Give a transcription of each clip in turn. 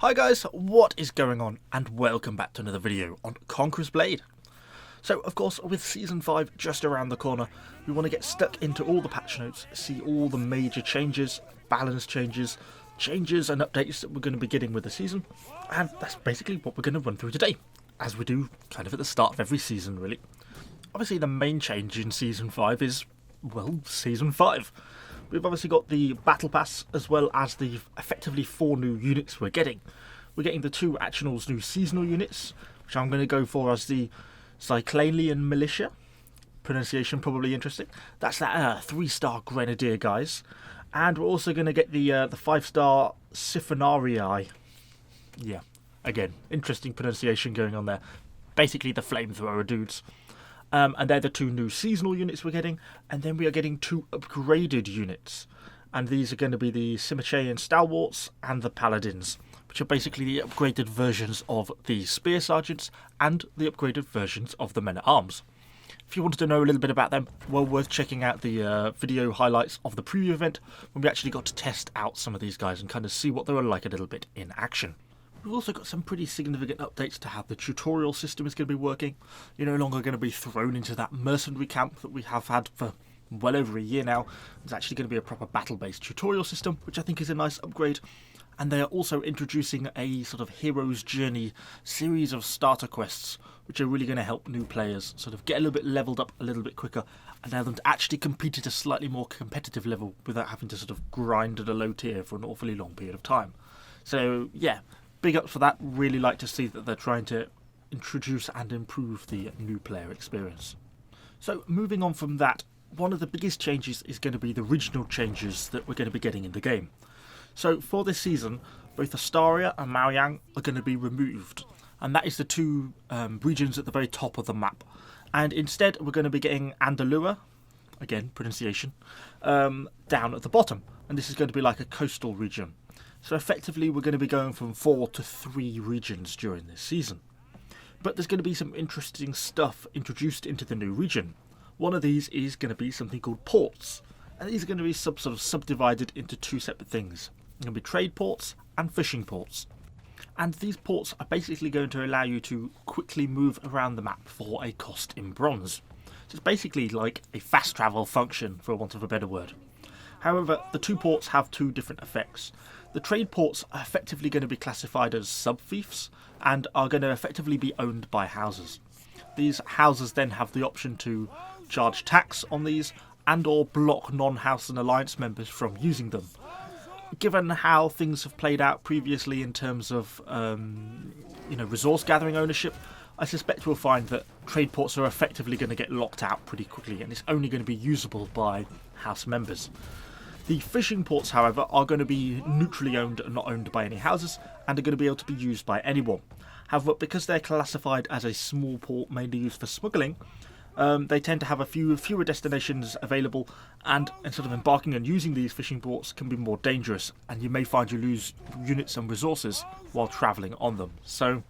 Hi guys, what is going on, and welcome back to another video on Conqueror's Blade. So of course, with Season 5 just around the corner, we want to get stuck into all the patch notes, see all the major changes, balance changes and updates that we're going to be getting with the season, and that's basically what we're going to run through today, as we do kind of at the start of every season really. Obviously the main change in Season 5 is, well, Season 5. We've obviously got the Battle Pass, as well as the effectively 4 new units we're getting. We're getting the 2 Actional's new seasonal units, which I'm going to go for as the Cyclanian Militia. Pronunciation probably interesting. That's that 3-star Grenadier guys. And we're also going to get the 5-star Siphonarii. Yeah, again, interesting pronunciation going on there. Basically the flamethrower dudes. And they're the 2 new seasonal units we're getting, and then we are getting 2 upgraded units, and these are going to be the Cimachaian Stalwarts and the Paladins, which are basically the upgraded versions of the Spear Sergeants and the upgraded versions of the Men-at-Arms. If you wanted to know a little bit about them, well worth checking out the video highlights of the preview event, when we actually got to test out some of these guys and kind of see what they were like a little bit in action. We've also got some pretty significant updates to how the tutorial system is going to be working. You're no longer going to be thrown into that mercenary camp that we have had for well over a year now. It's actually going to be a proper battle-based tutorial system, which I think is a nice upgrade. And they are also introducing a sort of hero's journey series of starter quests, which are really going to help new players sort of get a little bit leveled up a little bit quicker, and allow them to actually compete at a slightly more competitive level without having to sort of grind at a low tier for an awfully long period of time. So yeah, big ups for that. Really like to see that they're trying to introduce and improve the new player experience. So moving on from that, one of the biggest changes is going to be the regional changes that we're going to be getting in the game. So for this season, both Astaria and Maoyang are going to be removed, and that is the 2 regions at the very top of the map. And instead we're going to be getting Andalua, again pronunciation, down at the bottom, and this is going to be like a coastal region. So effectively we're going to be going from 4 to 3 regions during this season. But there's going to be some interesting stuff introduced into the new region. One of these is going to be something called ports. And these are going to be sort of subdivided into 2 separate things. They're going to be trade ports and fishing ports. And these ports are basically going to allow you to quickly move around the map for a cost in bronze. So it's basically like a fast travel function, for want of a better word. However, the 2 ports have 2 different effects. The trade ports are effectively going to be classified as sub-fiefs and are going to effectively be owned by houses. These houses then have the option to charge tax on these and or block non-house and alliance members from using them. Given how things have played out previously in terms of resource gathering ownership, I suspect we'll find that trade ports are effectively going to get locked out pretty quickly, and it's only going to be usable by house members. The fishing ports, however, are going to be neutrally owned and not owned by any houses, and are going to be able to be used by anyone. However, because they're classified as a small port mainly used for smuggling, they tend to have fewer destinations available, and instead of embarking and using these fishing ports can be more dangerous, and you may find you lose units and resources while travelling on them. So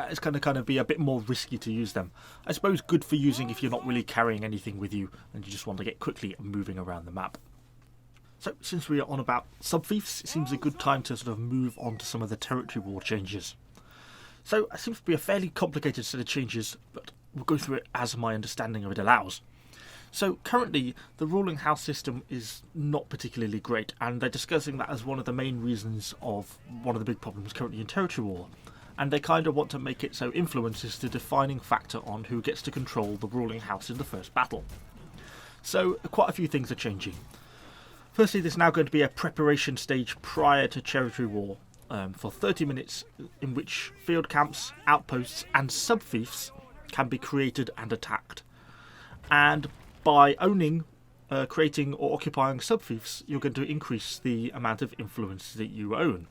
it's going to kind of be a bit more risky to use them. I suppose good for using if you're not really carrying anything with you and you just want to get quickly moving around the map. So since we are on about sub-fiefs, it seems a good time to sort of move on to some of the territory war changes. So it seems to be a fairly complicated set of changes, but we'll go through it as my understanding of it allows. So currently the ruling house system is not particularly great, and they're discussing that as one of the main reasons of one of the big problems currently in territory war. And they kind of want to make it so influence is the defining factor on who gets to control the ruling house in the first battle. So quite a few things are changing. Firstly, there's now going to be a preparation stage prior to territory war for 30 minutes in which field camps, outposts and sub-fiefs can be created and attacked. And by owning, creating or occupying sub-fiefs, you're going to increase the amount of influence that you own.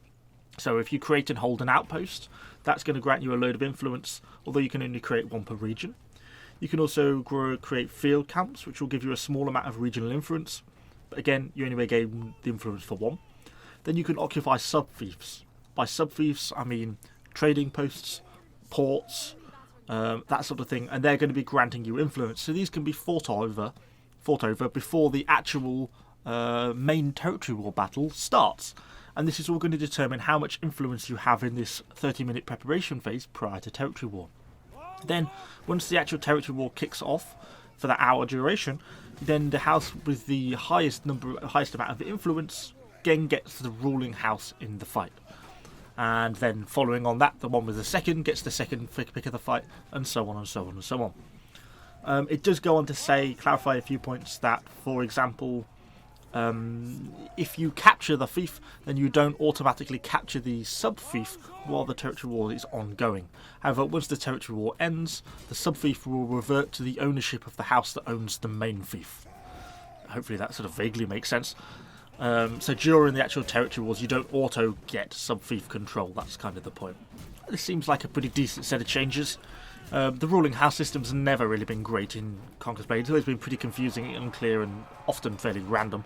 So if you create and hold an outpost, that's going to grant you a load of influence, although you can only create 1 per region. You can also create field camps, which will give you a small amount of regional influence. But again, you only gain the influence for 1. Then you can occupy sub-fiefs. By sub-fiefs, I mean trading posts, ports, that sort of thing, and they're going to be granting you influence. So these can be fought over before the actual main territory war battle starts. and this is all going to determine how much influence you have in this 30-minute preparation phase prior to territory war. Then, once the actual territory war kicks off for that hour duration, then the house with the highest amount of influence again gets the ruling house in the fight. And then following on that, the one with the second gets the second pick of the fight, and so on and so on and so on. It does go on to clarify a few points that, for example, if you capture the fief, then you don't automatically capture the sub-fief while the territory war is ongoing. However, once the territory war ends, the sub-fief will revert to the ownership of the house that owns the main fief. Hopefully that sort of vaguely makes sense. So during the actual territory wars, you don't auto get sub-fief control. That's kind of the point. This seems like a pretty decent set of changes. The ruling house system's never really been great in Conqueror's Blade. It's always been pretty confusing, unclear, and often fairly random.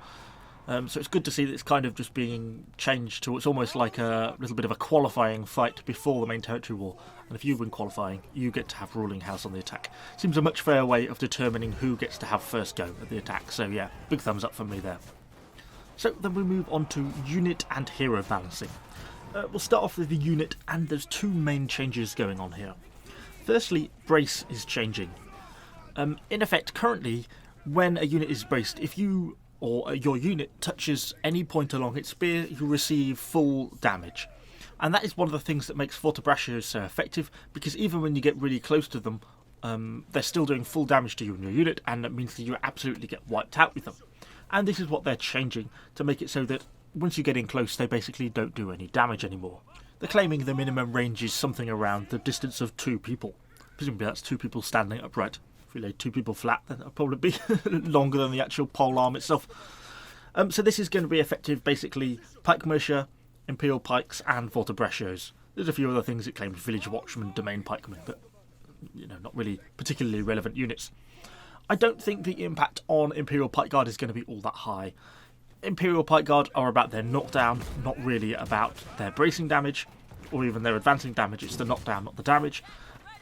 So it's good to see that it's kind of just being changed to, it's almost like a little bit of a qualifying fight before the main territory war. And if you win qualifying, you get to have ruling house on the attack. Seems a much fairer way of determining who gets to have first go at the attack. So yeah, big thumbs up from me there. So then we move on to unit and hero balancing. We'll start off with the unit, and there's two main changes going on here. Firstly, brace is changing. In effect, currently, when a unit is braced, if you or your unit touches any point along its spear, you receive full damage. And that is one of the things that makes Fortebraccios so effective, because even when you get really close to them, they're still doing full damage to you and your unit, and that means that you absolutely get wiped out with them. And this is what they're changing to make it so that once you get in close, they basically don't do any damage anymore. They're claiming the minimum range is something around the distance of 2 people. Presumably that's 2 people standing upright. If we laid 2 people flat, then that'll probably be longer than the actual pole arm itself. So this is going to be effective, basically, Pike Militia, Imperial Pikes, and Fortebraccios. There's a few other things it claims, Village Watchmen, Domain Pikemen, but not really particularly relevant units. I don't think the impact on Imperial Pike Guard is going to be all that high. Imperial Pike Guard are about their knockdown, not really about their bracing damage, or even their advancing damage. It's the knockdown, not the damage.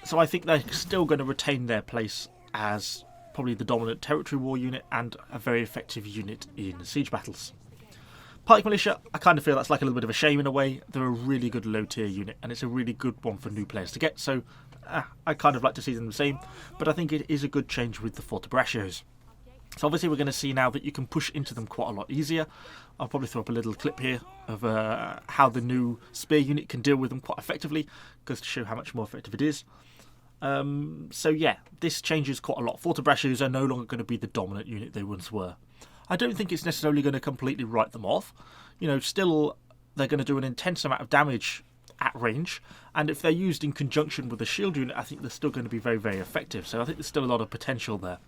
So I think they're still going to retain their place as probably the dominant territory war unit and a very effective unit in siege battles. Pike Militia, I kind of feel that's like a little bit of a shame in a way. They're a really good low tier unit, and it's a really good one for new players to get, so I kind of like to see them the same, but I think it is a good change with the Fortebraccios. So obviously we're going to see now that you can push into them quite a lot easier. I'll probably throw up a little clip here of how the new spear unit can deal with them quite effectively, goes to show how much more effective it is. So yeah, this changes quite a lot. Fortebraccios are no longer going to be the dominant unit they once were. I don't think it's necessarily going to completely write them off. Still they're going to do an intense amount of damage at range, and if they're used in conjunction with a shield unit, I think they're still going to be very, very effective. So I think there's still a lot of potential there.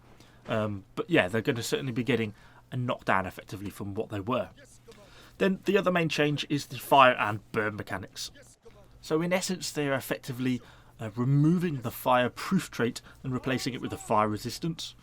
But yeah, they're going to certainly be getting a knockdown effectively from what they were. Then the other main change is the fire and burn mechanics. So in essence, they are effectively removing the fireproof trait and replacing it with a fire resistance.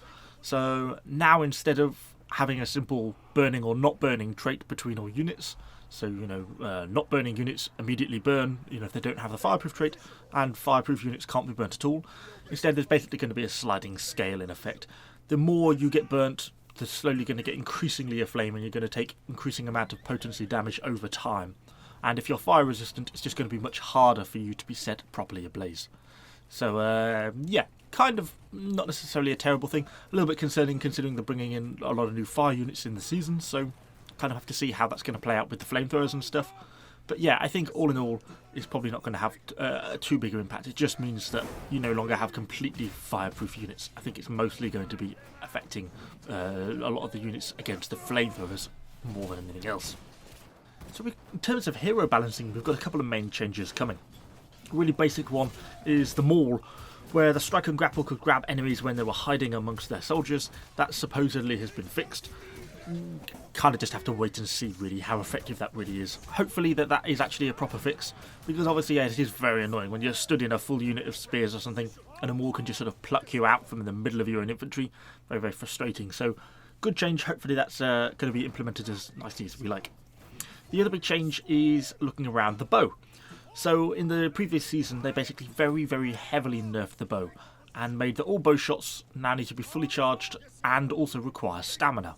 So now instead of having a simple burning or not burning trait between all units, so not burning units immediately burn if they don't have the fireproof trait, and fireproof units can't be burnt at all. Instead, there's basically going to be a sliding scale in effect. The more you get burnt, they're slowly going to get increasingly aflame, and you're going to take increasing amount of potency damage over time. And if you're fire resistant, it's just going to be much harder for you to be set properly ablaze. So yeah, kind of not necessarily a terrible thing. A little bit concerning considering they're bringing in a lot of new fire units in the season, so kind of have to see how that's going to play out with the flamethrowers and stuff. But yeah, I think all in all, it's probably not going to have too big an impact. It just means that you no longer have completely fireproof units. I think it's mostly going to be affecting a lot of the units against the flamethrowers more than anything else. So in terms of hero balancing, we've got a couple of main changes coming. A really basic one is the maul, where the strike and grapple could grab enemies when they were hiding amongst their soldiers. That supposedly has been fixed. Kind of just have to wait and see really how effective that really is. Hopefully that is actually a proper fix, because obviously it is very annoying when you're stood in a full unit of spears or something and a maul can just sort of pluck you out from the middle of your own infantry. Very, very frustrating. So good change. Hopefully that's going to be implemented as nicely as we like. The other big change is looking around the bow. So in the previous season they basically very, very heavily nerfed the bow and made that all bow shots now need to be fully charged and also require stamina.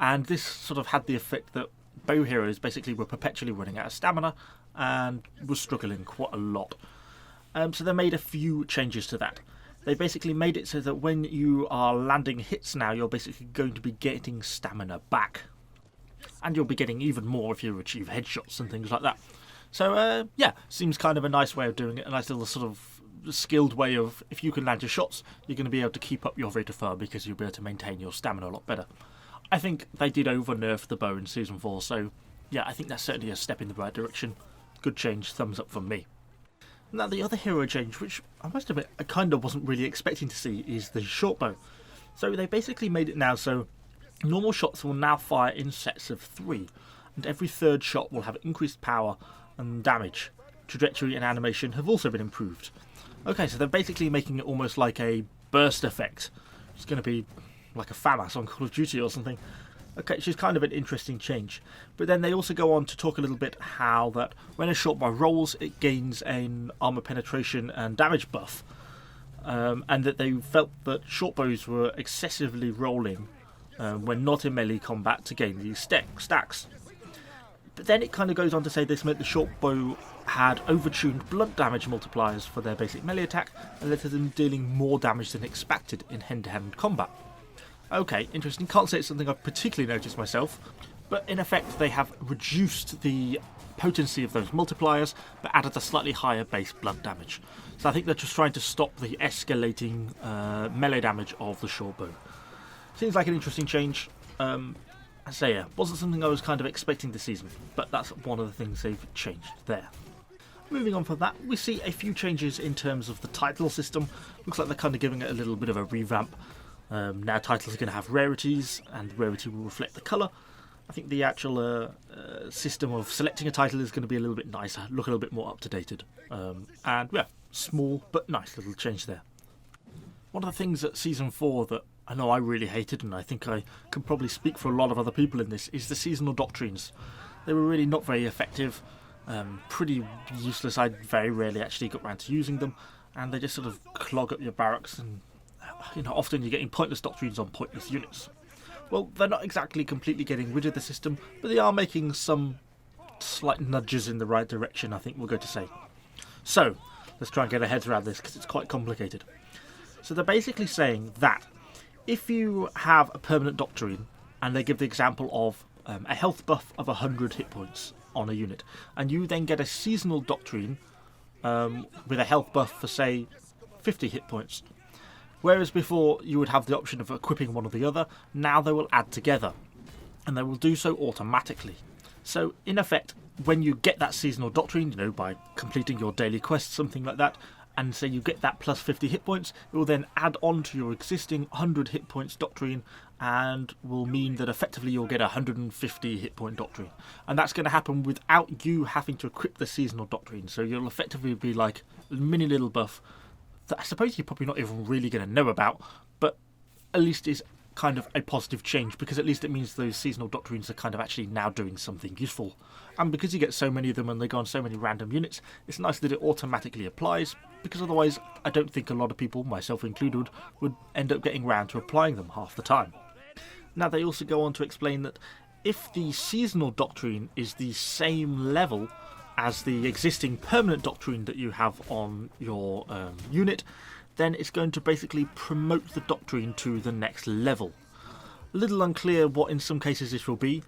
And this sort of had the effect that bow heroes basically were perpetually running out of stamina and were struggling quite a lot. So they made a few changes to that. They basically made it so that when you are landing hits now, you're basically going to be getting stamina back. And you'll be getting even more if you achieve headshots and things like that. So, yeah, seems kind of a nice way of doing it. A nice little sort of skilled way of, if you can land your shots, you're going to be able to keep up your rate of fire because you'll be able to maintain your stamina a lot better. I think they did over-nerf the bow in Season 4, so, yeah, I think that's certainly a step in the right direction. Good change, thumbs up from me. Now, the other hero change, which I must admit I kind of wasn't really expecting to see, is the short bow. So they basically made it now so normal shots will now fire in sets of 3, and every third shot will have increased power and damage. Trajectory and animation have also been improved. Okay, so they're basically making it almost like a burst effect. It's going to be like a FAMAS on Call of Duty or something. Okay, which is kind of an interesting change. But then they also go on to talk a little bit how that when a short bow rolls, it gains an armor penetration and damage buff. And that they felt that short bows were excessively rolling when not in melee combat to gain these stacks. But then it kind of goes on to say this meant the short bow had overtuned blunt damage multipliers for their basic melee attack and led to them dealing more damage than expected in hand-to-hand combat. Okay, interesting. Can't say it's something I've particularly noticed myself, but in effect they have reduced the potency of those multipliers but added a slightly higher base blunt damage. So I think they're just trying to stop the escalating melee damage of the short bow. Seems like an interesting change. I say, yeah, wasn't something I was kind of expecting this season, but that's one of the things they've changed there. Moving on from that, we see a few changes in terms of the title system. Looks like they're kind of giving it a little bit of a revamp. Now titles are going to have rarities, and rarity will reflect the colour. I think the actual system of selecting a title is going to be a little bit nicer, look a little bit more up-to-dated. And yeah, small but nice little change there. One of the things at Season 4 that I know I really hated, and I think I can probably speak for a lot of other people in this, is the seasonal doctrines. They were really not very effective, pretty useless. I very rarely actually got around to using them, and they just sort of clog up your barracks, and often you're getting pointless doctrines on pointless units. Well, they're not exactly completely getting rid of the system, but they are making some slight nudges in the right direction, I think we'll go to say. So, let's try and get our heads around this, because it's quite complicated. So they're basically saying that if you have a permanent doctrine, and they give the example of a health buff of 100 hit points on a unit, and you then get a seasonal doctrine with a health buff for, say, 50 hit points, whereas before you would have the option of equipping one or the other, now they will add together, and they will do so automatically. So, in effect, when you get that seasonal doctrine, by completing your daily quest, something like that, and say you get that plus 50 hit points, it will then add on to your existing 100 hit points doctrine and will mean that effectively you'll get a 150 hit point doctrine. And that's going to happen without you having to equip the seasonal doctrine. So you'll effectively be like a mini little buff that I suppose you're probably not even really going to know about, but at least is kind of a positive change, because at least it means those seasonal doctrines are kind of actually now doing something useful. And because you get so many of them and they go on so many random units, it's nice that it automatically applies, because otherwise I don't think a lot of people, myself included, would end up getting round to applying them half the time. Now they also go on to explain that if the seasonal doctrine is the same level as the existing permanent doctrine that you have on your unit, then it's going to basically promote the doctrine to the next level. A little unclear what in some cases this will be,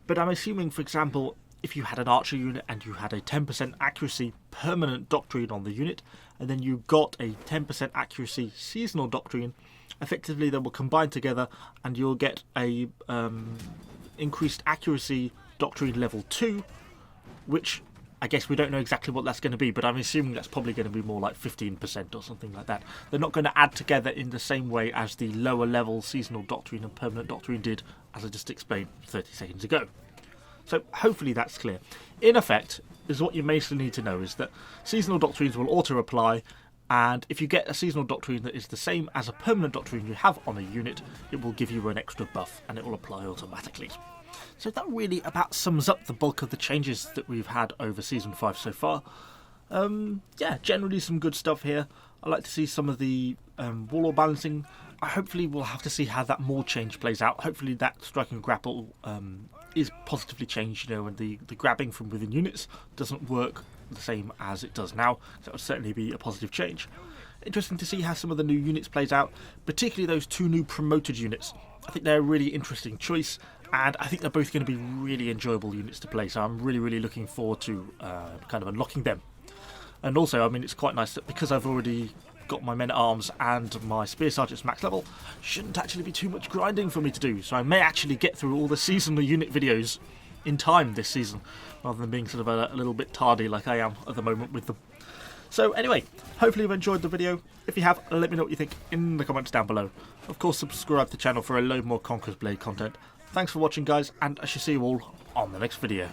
but I'm assuming, for example, if you had an archer unit and you had a 10% accuracy permanent doctrine on the unit, and then you got a 10% accuracy seasonal doctrine, effectively they will combine together and you'll get a increased accuracy doctrine level 2, which I guess we don't know exactly what that's going to be, but I'm assuming that's probably going to be more like 15% or something like that. They're not going to add together in the same way as the lower level seasonal doctrine and permanent doctrine did, as I just explained 30 seconds ago. So hopefully that's clear. In effect, is what you mostly need to know is that seasonal doctrines will auto-apply, and if you get a seasonal doctrine that is the same as a permanent doctrine you have on a unit, it will give you an extra buff and it will apply automatically. So that really about sums up the bulk of the changes that we've had over Season 5 so far. Yeah, generally some good stuff here. I like to see some of the warlord balancing. Hopefully we'll have to see how that more change plays out. Hopefully that strike and grapple is positively changed, and the grabbing from within units doesn't work the same as it does now. So that would certainly be a positive change. Interesting to see how some of the new units plays out, particularly those 2 new promoted units. I think they're a really interesting choice, and I think they're both going to be really enjoyable units to play, so I'm really looking forward to kind of unlocking them. And also, I mean, it's quite nice that because I've already got my men-at-arms and my spear sergeants max level, shouldn't actually be too much grinding for me to do, so I may actually get through all the seasonal unit videos in time this season, rather than being sort of a little bit tardy like I am at the moment with them. So anyway, hopefully you've enjoyed the video. If you have, let me know what you think in the comments down below. Of course, subscribe to the channel for a load more Conqueror's Blade content. Thanks for watching, guys, and I shall see you all on the next video.